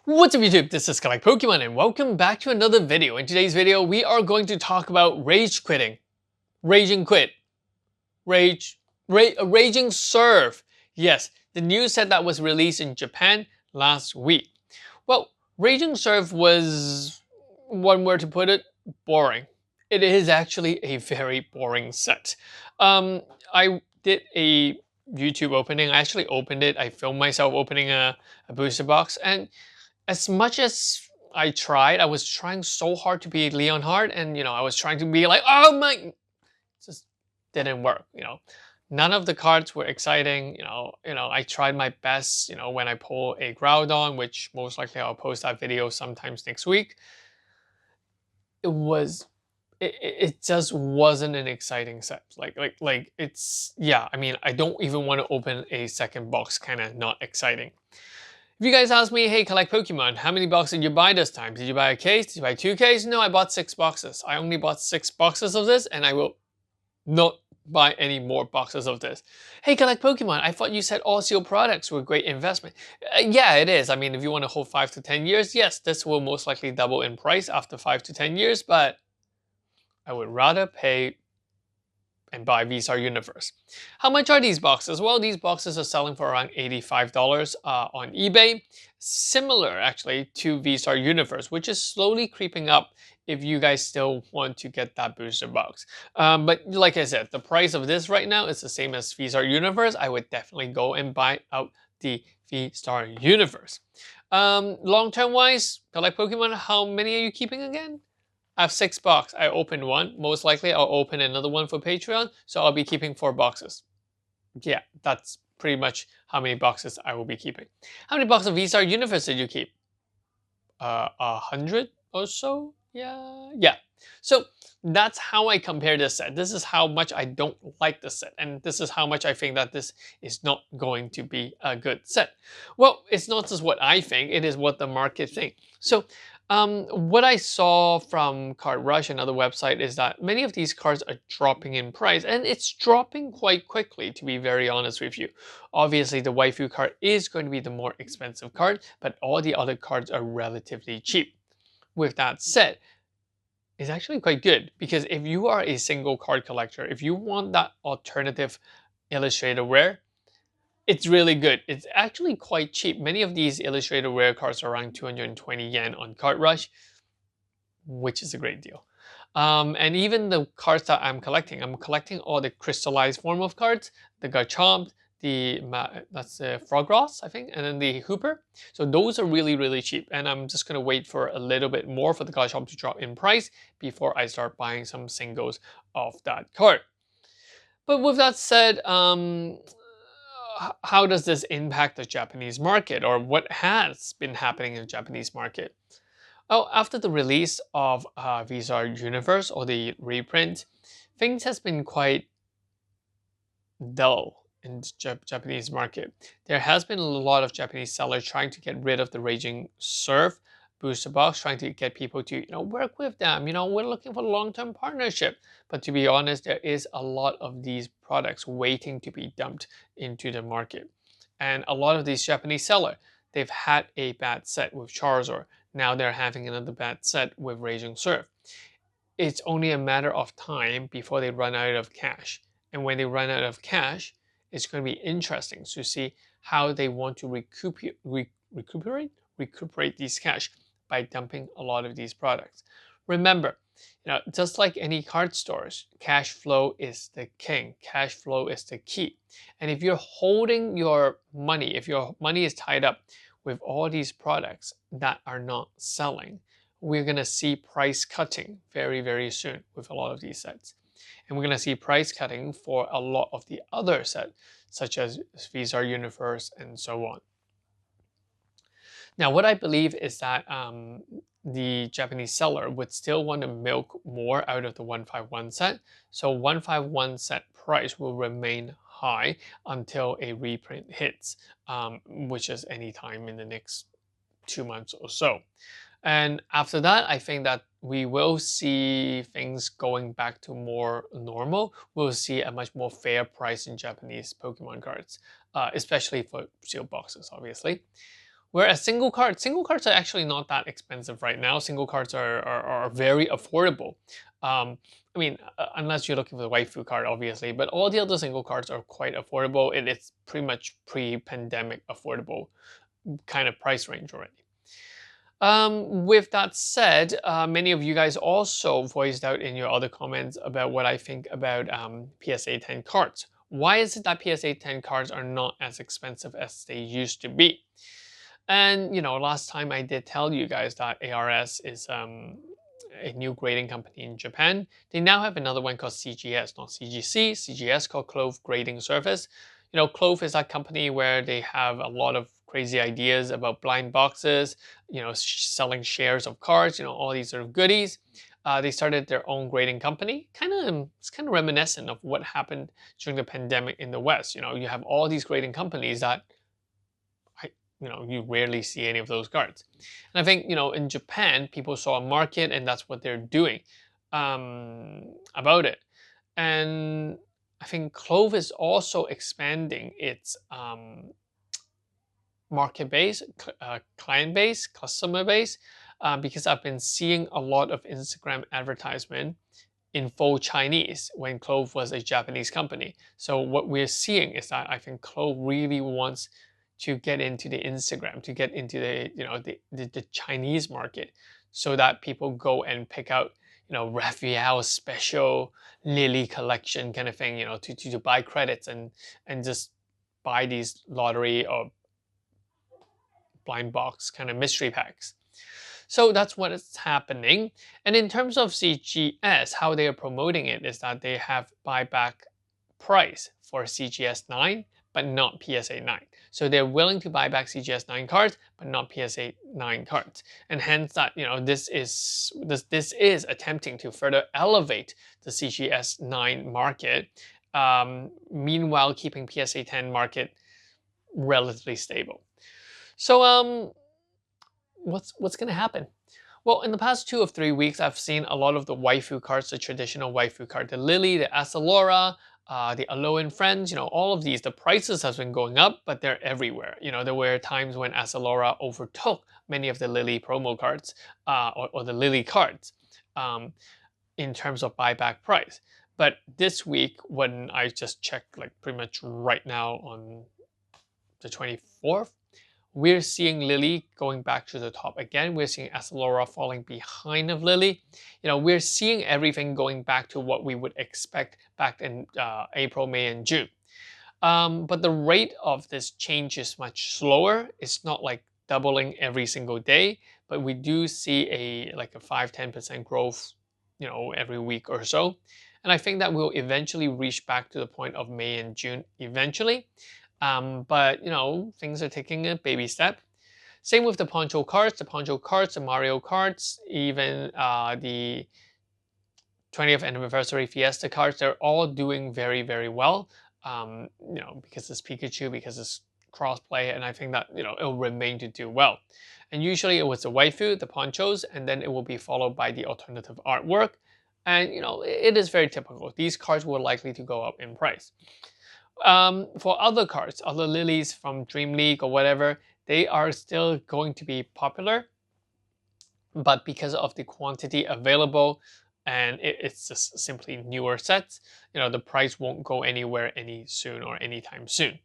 What's up YouTube, this is Collect Pokemon and welcome back to another video. In today's video, we are going to talk about rage quitting. Raging quit. Raging serve. Yes, the new set that was released in Japan last week. Well, raging serve was, one word to put it, boring. It is actually a very boring set. I did a YouTube opening. I actually opened it. I filmed myself opening a booster box, and as much as I was trying so hard to be Leonhard, and I was trying to be like, oh my, it just didn't work. None of the cards were exciting. I tried my best. When I pull a Groudon, which most likely I'll post that video sometimes next week. It just wasn't an exciting set. Like it's, yeah. I mean, I don't even want to open a second box. Kind of not exciting. If you guys ask me, hey, collect Pokemon, how many boxes did you buy this time? Did you buy a case? Did you buy 2 cases? No, I bought 6 boxes. I only bought 6 boxes of this, and I will not buy any more boxes of this. Hey, collect Pokemon, I thought you said all sealed products were a great investment. Yeah, it is. I mean, if you want to hold 5 to 10 years, yes, this will most likely double in price after 5 to 10 years, but I would rather pay and buy VStar Universe. How much are these boxes? Well, these boxes are selling for around $85 on eBay. Similar, actually, to VStar Universe, which is slowly creeping up if you guys still want to get that booster box. But like I said, the price of this right now is the same as VStar Universe. I would definitely go and buy out the VStar Universe. Long-term wise, collect Pokemon, how many are you keeping again? I have 6 boxes. I opened one. Most likely I'll open another one for Patreon. So I'll be keeping 4 boxes. Yeah, that's pretty much how many boxes I will be keeping. How many boxes of VStar Universe did you keep? 100 or so? Yeah. So that's how I compare this set. This is how much I don't like the set. And this is how much I think that this is not going to be a good set. Well, it's not just what I think. It is what the market thinks. So what I saw from Card Rush, another website, is that many of these cards are dropping in price, and it's dropping quite quickly, to be very honest with you. Obviously, the Waifu card is going to be the more expensive card, but all the other cards are relatively cheap. With that said, it's actually quite good, because if you are a single card collector, if you want that alternative Illustrator Rare, it's really good. It's actually quite cheap. Many of these Illustrator Rare cards are around 220 yen on Card Rush, which is a great deal. And even the cards that I'm collecting all the crystallized form of cards, the Garchomp, that's the Frogross, I think, and then the Hooper. So those are really, really cheap. And I'm just going to wait for a little bit more for the Garchomp to drop in price before I start buying some singles of that card. But with that said, how does this impact the Japanese market, or what has been happening in the Japanese market? Oh, after the release of VStar Universe, or the reprint, things has been quite dull in the Japanese market. There has been a lot of Japanese sellers trying to get rid of the Raging Surf booster box, trying to get people to work with them. We're looking for a long-term partnership. But to be honest, there is a lot of these products waiting to be dumped into the market. And a lot of these Japanese sellers, they've had a bad set with Charizard. Now they're having another bad set with Raging Surf. It's only a matter of time before they run out of cash. And when they run out of cash, it's going to be interesting to see how they want to recuperate these cash by dumping a lot of these products. Remember, just like any card stores, cash flow is the king. Cash flow is the key. And if you're holding your money, if your money is tied up with all these products that are not selling, we're going to see price cutting very, very soon with a lot of these sets. And we're going to see price cutting for a lot of the other sets, such as VStar Universe and so on. Now, what I believe is that the Japanese seller would still want to milk more out of the 151 set. So 151 set price will remain high until a reprint hits, which is anytime in the next 2 months or so. And after that, I think that we will see things going back to more normal. We'll see a much more fair price in Japanese Pokemon cards, especially for sealed boxes, obviously. Whereas single cards are actually not that expensive right now. Single cards are very affordable. I mean, unless you're looking for the waifu card, obviously, but all the other single cards are quite affordable, and it's pretty much pre-pandemic affordable kind of price range already. With that said, many of you guys also voiced out in your other comments about what I think about PSA 10 cards. Why is it that PSA 10 cards are not as expensive as they used to be? And last time I did tell you guys that ARS is a new grading company in Japan. They now have another one called CGS, not CGC. CGS called Clove Grading Service. Clove is that company where they have a lot of crazy ideas about blind boxes, selling shares of cards, all these sort of goodies. They started their own grading company. It's kind of reminiscent of what happened during the pandemic in the West. You have all these grading companies that you rarely see any of those cards. And I think, in Japan, people saw a market and that's what they're doing about it. And I think Clove is also expanding its market base, client base, customer base, because I've been seeing a lot of Instagram advertisement in full Chinese when Clove was a Japanese company. So what we're seeing is that I think Clove really wants to get into the Instagram, to get into the Chinese market, so that people go and pick out Raphael's special Lily collection kind of thing, to buy credits and just buy these lottery or blind box kind of mystery packs. So that's what is happening. And in terms of CGS, how they are promoting it is that they have buyback price for CGS 9, but not PSA 9. So they're willing to buy back CGS 9 cards, but not PSA 9 cards. And hence that, this is attempting to further elevate the CGS 9 market, meanwhile keeping PSA 10 market relatively stable. So what's going to happen? Well, in the past 2 or 3 weeks, I've seen a lot of the waifu cards, the traditional waifu card, the Lily, the Asalora, the Aloe and Friends, all of these, the prices has been going up, but they're everywhere. There were times when Asalora overtook many of the Lily promo cards or the Lily cards in terms of buyback price. But this week, when I just checked, like pretty much right now on the 24th, we're seeing Lily going back to the top again. We're seeing Asalora falling behind of Lily. We're seeing everything going back to what we would expect back in April, May, and June. But the rate of this change is much slower. It's not like doubling every single day, but we do see a 5-10% growth, every week or so. And I think that we'll eventually reach back to the point of May and June eventually. But things are taking a baby step. Same with the Poncho cards, the Mario cards, even the 20th anniversary Fiesta cards. They're all doing very, very well. Because it's Pikachu, because it's crossplay, and I think that it'll remain to do well. And usually it was the waifu, the ponchos, and then it will be followed by the alternative artwork. And it is very typical. These cards were likely to go up in price. For other cards, other lilies from Dream League or whatever, they are still going to be popular, but because of the quantity available and it's just simply newer sets, the price won't go anywhere any soon or anytime soon.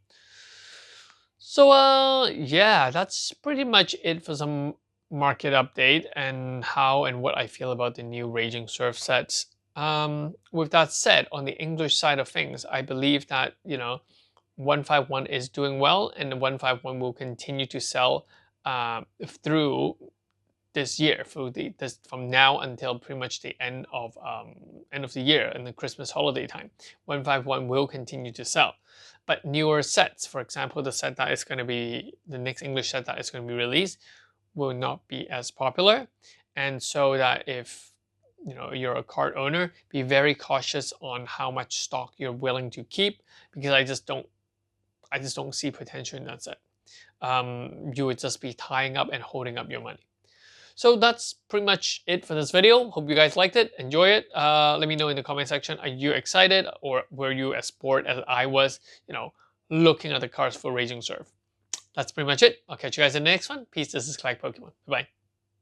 So yeah, that's pretty much it for some market update and how and what I feel about the new Raging Surf sets. With that said, on the English side of things, I believe that 151 is doing well, and the 151 will continue to sell through this year, through this from now until pretty much the end of the year and the Christmas holiday time. 151 will continue to sell, but newer sets, for example, the set that is going to be the next English set that is going to be released, will not be as popular, and so that if you're a card owner, be very cautious on how much stock you're willing to keep, because I just don't see potential in that set. You would just be tying up and holding up your money. So that's pretty much it for this video. Hope you guys liked it, enjoy it. Let me know in the comment section, are you excited or were you as bored as I was, looking at the cards for Raging Surf? that's pretty much it. I'll catch you guys in the next one. Peace. This is Collect Pokemon. Bye.